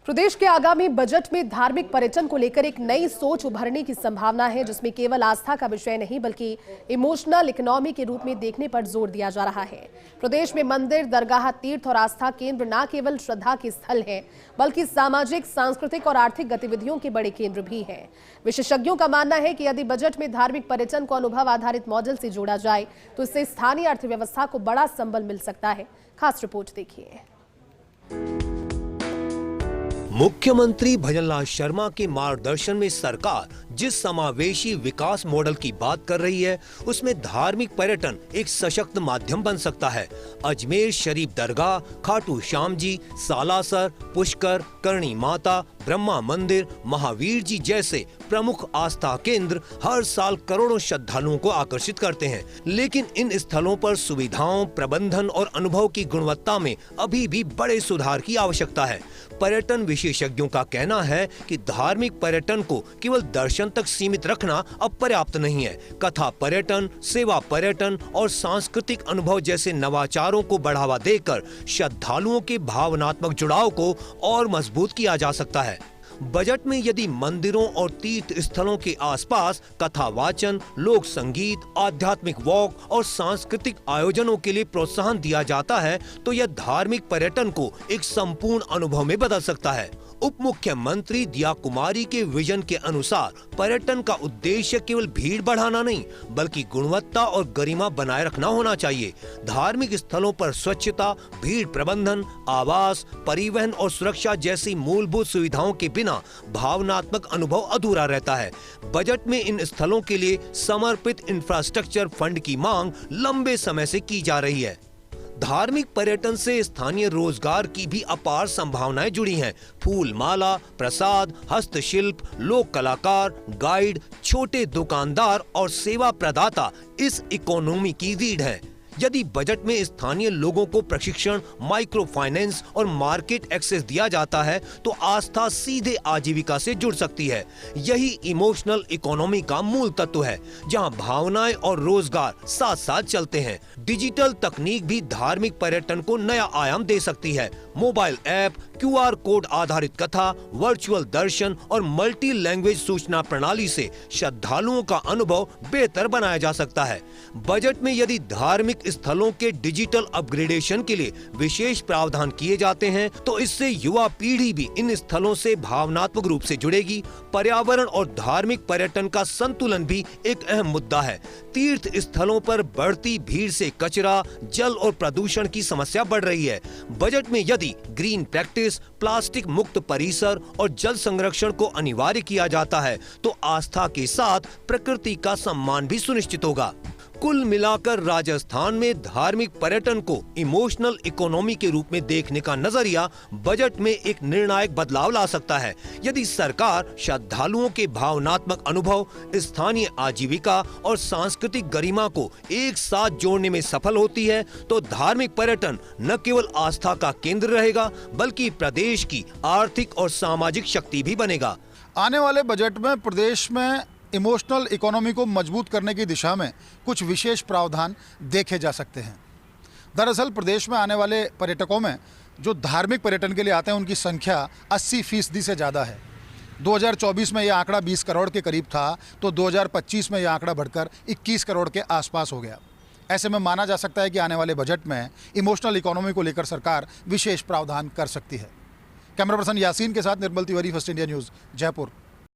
प्रदेश के आगामी बजट में धार्मिक पर्यटन को लेकर एक नई सोच उभरने की संभावना है, जिसमें केवल आस्था का विषय नहीं बल्कि इमोशनल इकोनॉमी के रूप में देखने पर जोर दिया जा रहा है। प्रदेश में मंदिर, दरगाह, तीर्थ और आस्था केंद्र न केवल श्रद्धा के स्थल हैं, बल्कि सामाजिक, सांस्कृतिक और आर्थिक गतिविधियों के बड़े केंद्र भी हैं। विशेषज्ञों का मानना है कि यदि बजट में धार्मिक पर्यटन को अनुभव आधारित मॉडल से जोड़ा जाए तो इससे स्थानीय अर्थव्यवस्था को बड़ा संबल मिल सकता है। खास रिपोर्ट देखिए। मुख्यमंत्री भजनलाल शर्मा के मार्गदर्शन में सरकार जिस समावेशी विकास मॉडल की बात कर रही है, उसमें धार्मिक पर्यटन एक सशक्त माध्यम बन सकता है। अजमेर शरीफ दरगाह, खाटू श्याम जी, सालासर, पुष्कर, करणी माता, ब्रह्मा मंदिर, महावीर जी जैसे प्रमुख आस्था केंद्र हर साल करोड़ों श्रद्धालुओं को आकर्षित करते हैं, लेकिन इन स्थलों पर सुविधाओं, प्रबंधन और अनुभव की गुणवत्ता में अभी भी बड़े सुधार की आवश्यकता है। पर्यटन विशेषज्ञों का कहना है कि धार्मिक पर्यटन को केवल दर्शन तक सीमित रखना अब पर्याप्त नहीं है। कथा पर्यटन, सेवा पर्यटन और सांस्कृतिक अनुभव जैसे नवाचारों को बढ़ावा देकर श्रद्धालुओं के भावनात्मक जुड़ाव को और मजबूत किया जा सकता है। बजट में यदि मंदिरों और तीर्थ स्थलों के आसपास कथा वाचन, लोक संगीत, आध्यात्मिक वॉक और सांस्कृतिक आयोजनों के लिए प्रोत्साहन दिया जाता है तो यह धार्मिक पर्यटन को एक संपूर्ण अनुभव में बदल सकता है। उप मुख्यमंत्री दिया कुमारी के विजन के अनुसार पर्यटन का उद्देश्य केवल भीड़ बढ़ाना नहीं, बल्कि गुणवत्ता और गरिमा बनाए रखना होना चाहिए। धार्मिक स्थलों पर स्वच्छता, भीड़ प्रबंधन, आवास, परिवहन और सुरक्षा जैसी मूलभूत सुविधाओं के बिना भावनात्मक अनुभव अधूरा रहता है। बजट में इन स्थलों के लिए समर्पित इंफ्रास्ट्रक्चर फंड की मांग लंबे समय से की जा रही है। धार्मिक पर्यटन से स्थानीय रोजगार की भी अपार संभावनाएं जुड़ी हैं। फूल माला, प्रसाद, हस्तशिल्प, लोक कलाकार, गाइड, छोटे दुकानदार और सेवा प्रदाता इस इकोनॉमी की रीढ़ है। यदि बजट में स्थानीय लोगों को प्रशिक्षण, माइक्रो फाइनेंस और मार्केट एक्सेस दिया जाता है तो आस्था सीधे आजीविका से जुड़ सकती है। यही इमोशनल इकोनॉमी का मूल तत्व है, जहां भावनाएं और रोजगार साथ साथ चलते हैं। डिजिटल तकनीक भी धार्मिक पर्यटन को नया आयाम दे सकती है। मोबाइल ऐप, QR कोड आधारित कथा, वर्चुअल दर्शन और मल्टी लैंग्वेज सूचना प्रणाली से श्रद्धालुओं का अनुभव बेहतर बनाया जा सकता है। बजट में यदि धार्मिक स्थलों के डिजिटल अपग्रेडेशन के लिए विशेष प्रावधान किए जाते हैं तो इससे युवा पीढ़ी भी इन स्थलों से भावनात्मक रूप से जुड़ेगी। पर्यावरण और धार्मिक पर्यटन का संतुलन भी एक अहम मुद्दा है। तीर्थ स्थलों पर बढ़ती भीड़ से कचरा, जल और प्रदूषण की समस्या बढ़ रही है। बजट में यदि ग्रीन प्रैक्टिस, प्लास्टिक मुक्त परिसर और जल संरक्षण को अनिवार्य किया जाता है तो आस्था के साथ प्रकृति का सम्मान भी सुनिश्चित होगा। कुल मिलाकर राजस्थान में धार्मिक पर्यटन को इमोशनल इकोनॉमी के रूप में देखने का नजरिया बजट में एक निर्णायक बदलाव ला सकता है। यदि सरकार श्रद्धालुओं के भावनात्मक अनुभव, स्थानीय आजीविका और सांस्कृतिक गरिमा को एक साथ जोड़ने में सफल होती है तो धार्मिक पर्यटन न केवल आस्था का केंद्र रहेगा, बल्कि प्रदेश की आर्थिक और सामाजिक शक्ति भी बनेगा। आने वाले बजट में प्रदेश में इमोशनल इकोनॉमी को मजबूत करने की दिशा में कुछ विशेष प्रावधान देखे जा सकते हैं। दरअसल प्रदेश में आने वाले पर्यटकों में जो धार्मिक पर्यटन के लिए आते हैं उनकी संख्या 80% से ज़्यादा है। 2024 में यह आंकड़ा 20 करोड़ के करीब था तो 2025 में यह आंकड़ा बढ़कर 21 करोड़ के आसपास हो गया। ऐसे में माना जा सकता है कि आने वाले बजट में इमोशनल इकोनॉमी को लेकर सरकार विशेष प्रावधान कर सकती है। कैमरा पर्सन यासीन के साथ Nirmal Tiwari, first India news, Jaipur.